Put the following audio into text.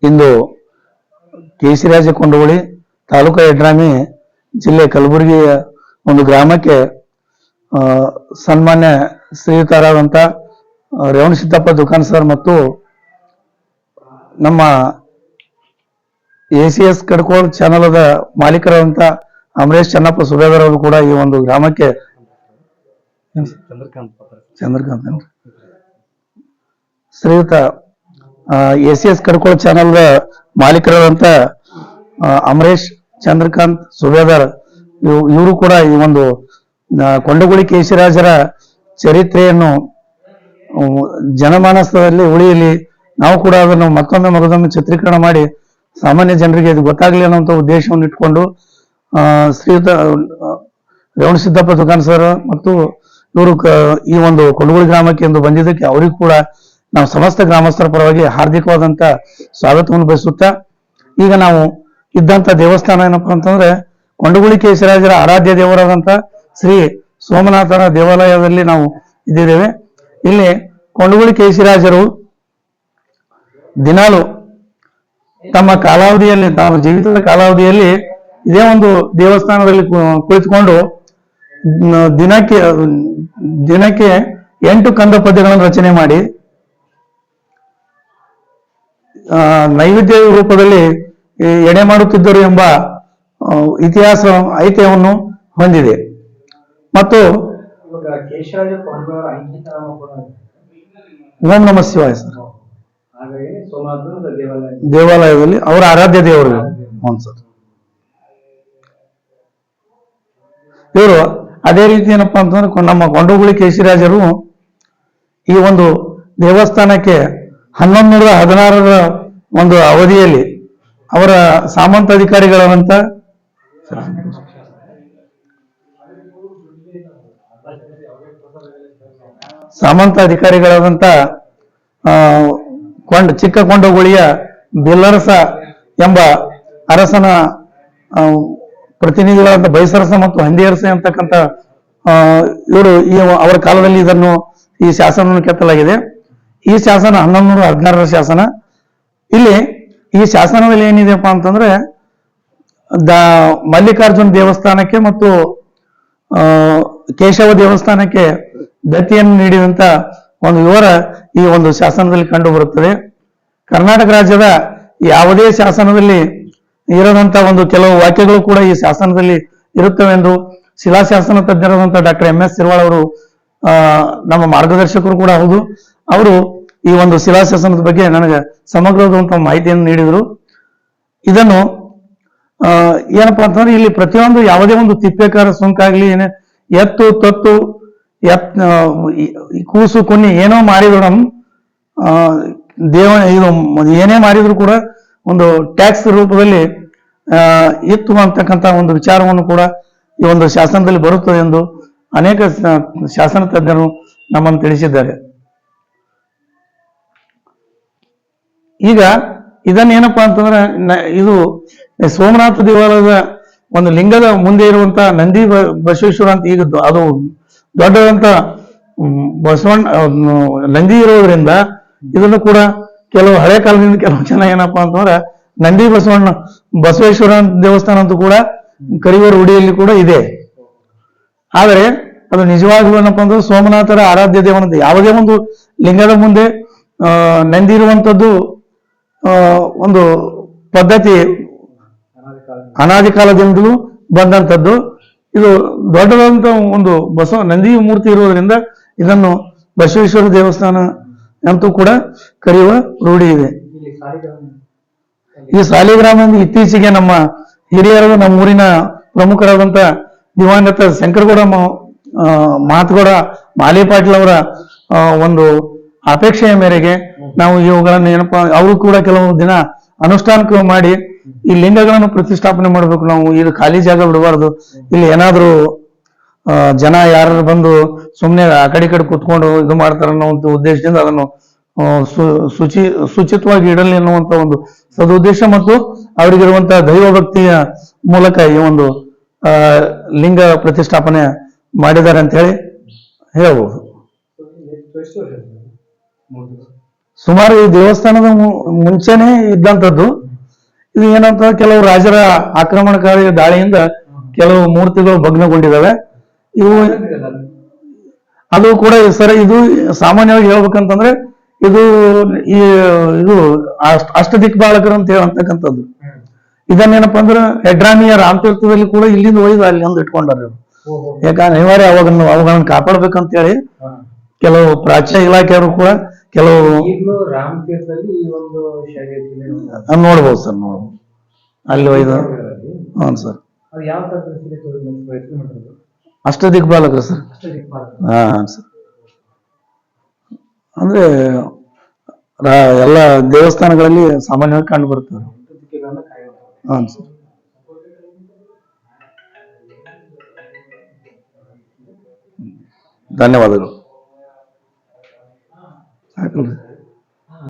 ಇಂದು ಕೇಶಿರಾಜ ಕೊಂಡವಳಿ ತಾಲೂಕು ಯಡ್ರಾಮಿ ಜಿಲ್ಲೆ ಕಲಬುರಗಿಯ ಒಂದು ಗ್ರಾಮಕ್ಕೆ ಸನ್ಮಾನ್ಯ ಶ್ರೀಯುತರಾದಂಥ ರೇವಣಸಿದ್ದಪ್ಪ ದುಕಾನ್ ಸರ್ ಮತ್ತು ನಮ್ಮ ACS ಕಡ್ಕೋಳ್ ಚಾನಲದ ಮಾಲೀಕರಾದಂಥ ಅಮರೇಶ್ ಚನ್ನಪ್ಪ ಸುಬೇದರ್ ಅವರು ಕೂಡ ಈ ಒಂದು ಗ್ರಾಮಕ್ಕೆ ಚಂದ್ರಕಾಂತ್ ಶ್ರೀಯುತ ACS ಕಡ್ಕೋಳ್ ಚಾನಲ್ದ ಮಾಲೀಕರಾದಂಥ ಅಮರೇಶ್ ಚಂದ್ರಕಾಂತ್ ಸುಬೇದರ್ ಇವರು ಕೂಡ ಈ ಒಂದು ಕೊಂಡಗುಳಿ ಕೇಶಿರಾಜರ ಚರಿತ್ರೆಯನ್ನು ಜನಮಾನಸದಲ್ಲಿ ಉಳಿಯಲಿ, ನಾವು ಕೂಡ ಅದನ್ನು ಮತ್ತೊಮ್ಮೆ ಚಿತ್ರೀಕರಣ ಮಾಡಿ ಸಾಮಾನ್ಯ ಜನರಿಗೆ ಇದು ಗೊತ್ತಾಗಲಿ ಅನ್ನುವಂಥ ಉದ್ದೇಶವನ್ನು ಇಟ್ಕೊಂಡು ಶ್ರೀಯುತ ರೇವಣಸಿದ್ದಪ್ಪ ದುಕಾನ್ ಸರ್ ಮತ್ತು ಇವರು ಈ ಒಂದು ಕೊಂಡಗುಳಿ ಗ್ರಾಮಕ್ಕೆ ಎಂದು ಬಂದಿದ್ದಕ್ಕೆ ಅವರಿಗೂ ಕೂಡ ನಾವು ಸಮಸ್ತ ಗ್ರಾಮಸ್ಥರ ಪರವಾಗಿ ಹಾರ್ದಿಕವಾದಂಥ ಸ್ವಾಗತವನ್ನು ಬಯಸುತ್ತಾ, ಈಗ ನಾವು ಇದ್ದಂಥ ದೇವಸ್ಥಾನ ಏನಪ್ಪಾ ಅಂತಂದ್ರೆ ಕೊಂಡಗುಳಿ ಕೇಶಿರಾಜರ ಆರಾಧ್ಯ ದೇವರಾದಂಥ ಶ್ರೀ ಸೋಮನಾಥನ ದೇವಾಲಯದಲ್ಲಿ ನಾವು ಇದ್ದಿದ್ದೇವೆ. ಇಲ್ಲಿ ಕೊಂಡಗುಳಿ ಕೇಶಿರಾಜರು ದಿನಾಲು ತಮ್ಮ ಕಾಲಾವಧಿಯಲ್ಲಿ, ತಮ್ಮ ಜೀವಿತದ ಕಾಲಾವಧಿಯಲ್ಲಿ ಇದೇ ಒಂದು ದೇವಸ್ಥಾನದಲ್ಲಿ ಕುಳಿತುಕೊಂಡು ದಿನಕ್ಕೆ 8 ಕಂದ ಪದ್ಯಗಳನ್ನು ರಚನೆ ಮಾಡಿ ನೈವೇದ್ಯ ರೂಪದಲ್ಲಿ ಎಡೆ ಮಾಡುತ್ತಿದ್ದರು ಎಂಬ ಇತಿಹಾಸ ಐತಿಹ್ಯವನ್ನು ಹೊಂದಿದೆ. ಮತ್ತು ಓಂ ನಮಃ ಶಿವಾಯ ಸರ್ ದೇವಾಲಯದಲ್ಲಿ ಅವರ ಆರಾಧ್ಯ ದೇವರು ಸರ್. ಇವರು ಅದೇ ರೀತಿ ಏನಪ್ಪಾ ಅಂತಂದ್ರೆ ನಮ್ಮ ಕೊಂಡಗುಳಿ ಕೇಶಿರಾಜರು ಈ ಒಂದು ದೇವಸ್ಥಾನಕ್ಕೆ 1116ರ ಒಂದು ಅವಧಿಯಲ್ಲಿ ಅವರ ಸಾಮಂತ ಅಧಿಕಾರಿಗಳಾದಂಥ ಚಿಕ್ಕ ಕೊಂಡಗುಳಿಯ ಬಿಲ್ಲರಸ ಎಂಬ ಅರಸನ ಪ್ರತಿನಿಧಿಗಳಾದ ಬೈಸರಸ ಮತ್ತು ಹಂದಿಯರಸ ಅಂತಕ್ಕಂಥ ಇವರು ಅವರ ಕಾಲದಲ್ಲಿ ಈ ಶಾಸನವನ್ನು ಕೆತ್ತಲಾಗಿದೆ. ಈ ಶಾಸನ 1116ರ ಶಾಸನ. ಇಲ್ಲಿ ಈ ಶಾಸನದಲ್ಲಿ ಏನಿದೆಯಪ್ಪ ಅಂತಂದ್ರೆ ಮಲ್ಲಿಕಾರ್ಜುನ ದೇವಸ್ಥಾನಕ್ಕೆ ಮತ್ತು ಕೇಶವ ದೇವಸ್ಥಾನಕ್ಕೆ ದತ್ತಿಯನ್ನು ನೀಡಿದಂತ ಒಂದು ವಿವರ ಈ ಒಂದು ಶಾಸನದಲ್ಲಿ ಕಂಡು ಬರುತ್ತದೆ. ಕರ್ನಾಟಕ ರಾಜ್ಯದ ಯಾವುದೇ ಶಾಸನದಲ್ಲಿ ಇರದಂತ ಒಂದು ಕೆಲವು ವಾಕ್ಯಗಳು ಕೂಡ ಈ ಶಾಸನದಲ್ಲಿ ಇರುತ್ತವೆ ಎಂದು ಶಿಲಾಶಾಸನ ತಜ್ಞರಾದಂತಹ ಡಾಕ್ಟರ್ MS ಸಿರ್ವಾಳ್ ಅವರು ನಮ್ಮ ಮಾರ್ಗದರ್ಶಕರು ಕೂಡ ಹೌದು. ಅವರು ಈ ಒಂದು ಶಿಲಾಶಾಸನದ ಬಗ್ಗೆ ನನಗೆ ಸಮಗ್ರವಾದಂತಹ ಮಾಹಿತಿಯನ್ನು ನೀಡಿದರು. ಇದನ್ನು ಏನಪ್ಪಾ ಅಂತಂದ್ರೆ ಇಲ್ಲಿ ಪ್ರತಿಯೊಂದು ಯಾವುದೇ ಒಂದು ತಿಪ್ಪೆಕಾರ ಸುಂಕಾಗ್ಲಿ ಎತ್ತು ತತ್ತು ಕೂಸು ಕುನ್ನಿ ಏನೋ ಮಾಡಿದ್ರು ಇದು ಏನೇ ಮಾಡಿದ್ರು ಕೂಡ ಒಂದು ಟ್ಯಾಕ್ಸ್ ರೂಪದಲ್ಲಿ ಇತ್ತು ಅಂತಕ್ಕಂಥ ಒಂದು ವಿಚಾರವನ್ನು ಕೂಡ ಈ ಒಂದು ಶಾಸನದಲ್ಲಿ ಬರುತ್ತದೆ ಎಂದು ಅನೇಕ ಶಾಸನ ತಜ್ಞರು ನಮ್ಮನ್ನು ತಿಳಿಸಿದ್ದಾರೆ. ಈಗ ಇದನ್ನೇನಪ್ಪಾ ಅಂತಂದ್ರೆ ಇದು ಸೋಮನಾಥ ದೇವಾಲಯದ ಒಂದು ಲಿಂಗದ ಮುಂದೆ ಇರುವಂತ ನಂದಿ ಬಸವೇಶ್ವರ ಅಂತ ಈಗ ಅದು ದೊಡ್ಡದಂತ ಬಸವಣ್ಣ ನಂದಿ ಇರೋದ್ರಿಂದ ಇದನ್ನು ಕೂಡ ಕೆಲವು ಹಳೆ ಕಾಲದಿಂದ ಕೆಲವು ಜನ ಏನಪ್ಪಾ ಅಂತಂದ್ರೆ ನಂದಿ ಬಸವೇಶ್ವರ ದೇವಸ್ಥಾನ ಅಂತೂ ಕೂಡ ಕರಿಯೂರು ರೂಢಿಯಲ್ಲಿ ಕೂಡ ಇದೆ. ಆದರೆ ಅದು ನಿಜವಾಗ್ಲೂ ಏನಪ್ಪಾ ಅಂದ್ರೆ ಸೋಮನಾಥರ ಆರಾಧ್ಯ ದೇವನಂತ ಯಾವುದೇ ಒಂದು ಲಿಂಗದ ಮುಂದೆ ನಂದಿ ಇರುವಂತದ್ದು ಒಂದು ಪದ್ಧತಿ ಅನಾದಿ ಕಾಲದಿಂದಲೂ ಬಂದಂಥದ್ದು. ಇದು ದೊಡ್ಡದಾದಂತ ಒಂದು ನಂದಿ ಮೂರ್ತಿ ಇರುವುದರಿಂದ ಇದನ್ನು ಬಸವೇಶ್ವರ ದೇವಸ್ಥಾನ ಅಂತೂ ಕೂಡ ಕರೆಯುವ ರೂಢಿ ಇದೆ. ಈ ಸಾಲಿಗ್ರಾಮ ಇತ್ತೀಚೆಗೆ ನಮ್ಮ ಹಿರಿಯರಾದ ನಮ್ಮ ಊರಿನ ಪ್ರಮುಖರಾದಂತ ದಿವಂಗತ ಶಂಕರಗೌಡ ಮಾತುಗೌಡ ಮಾಲಿ ಪಾಟೀಲ್ ಅವರ ಒಂದು ಅಪೇಕ್ಷೆಯ ಮೇರೆಗೆ ನಾವು ಇವುಗಳನ್ನು ಏನಪ್ಪಾ ಅವರು ಕೂಡ ಕೆಲವು ದಿನ ಅನುಷ್ಠಾನಕ್ಕೆ ಮಾಡಿ ಈ ಲಿಂಗಗಳನ್ನು ಪ್ರತಿಷ್ಠಾಪನೆ ಮಾಡಬೇಕು. ನಾವು ಇದು ಖಾಲಿ ಜಾಗ ಬಿಡಬಾರ್ದು. ಇಲ್ಲಿ ಏನಾದ್ರೂ ಜನ ಯಾರು ಬಂದು ಸುಮ್ಮನೆ ಆ ಕಡೆ ಕೂತ್ಕೊಂಡು ಇದು ಮಾಡ್ತಾರ ಅನ್ನೋ ಒಂದು ಉದ್ದೇಶದಿಂದ ಅದನ್ನು ಶುಚಿತ್ವವಾಗಿ ಇಡಲಿ ಅನ್ನುವಂತ ಒಂದು ಸದುದ್ದೇಶ ಮತ್ತು ಅವರಿಗಿರುವಂತಹ ದೈವ ಭಕ್ತಿಯ ಮೂಲಕ ಈ ಒಂದು ಆ, ಲಿಂಗ ಪ್ರತಿಷ್ಠಾಪನೆ ಮಾಡಿದ್ದಾರೆ ಅಂತ ಹೇಳಿ ಹೇಳ್ಬೋದು. ಸುಮಾರು ಈ ದೇವಸ್ಥಾನದ ಮುಂಚೆನೆ ಇದ್ದಂಥದ್ದು. ಇದು ಏನಂತ ಕೆಲವು ರಾಜರ ಆಕ್ರಮಣಕಾರಿ ದಾಳಿಯಿಂದ ಕೆಲವು ಮೂರ್ತಿಗಳು ಭಗ್ನಗೊಂಡಿದ್ದಾವೆ. ಇವು ಅದು ಕೂಡ ಸರ್, ಇದು ಸಾಮಾನ್ಯವಾಗಿ ಹೇಳ್ಬೇಕಂತಂದ್ರೆ ಇದು ಈ ಇದು ಅಷ್ಟ ದಿಕ್ಪಾಲಕರು ಅಂತ ಹೇಳತಕ್ಕಂಥದ್ದು. ಇದನ್ನೇನಪ್ಪ ಅಂದ್ರೆ ಹೆಡ್ರಾಮಿಯ ರಾಮತೀರ್ಥದಲ್ಲಿ ಕೂಡ ಇಲ್ಲಿಂದ ಒಯ್ದು ಅಲ್ಲಿ ಒಂದು ಇಟ್ಕೊಂಡಾರ ಇವರು. ಯಾಕಂದ್ರೆ ಅನಿವಾರ್ಯ ಅವುಗಳನ್ನ ಕಾಪಾಡ್ಬೇಕಂತ ಹೇಳಿ ಕೆಲವು ಪ್ರಾಚ್ಯ ಇಲಾಖೆಯವರು ಕೂಡ ಕೆಲವು ನೋಡ್ಬೋದು ಸರ್, ನೋಡ್ಬೋದು ಅಲ್ಲಿ ಒಯ್ದು. ಹ್ಞೂ ಸರ್, ಅಷ್ಟ ದಿಕ್ಪಾಲಕರು ಸರ್. ಹಾ ಸರ್, ಅಂದ್ರೆ ಎಲ್ಲ ದೇವಸ್ಥಾನಗಳಲ್ಲಿ ಸಾಮಾನ್ಯವಾಗಿ ಕಂಡು ಬರ್ತದೆ. ಹಾಂ ಸರ್, ಧನ್ಯವಾದಗಳು.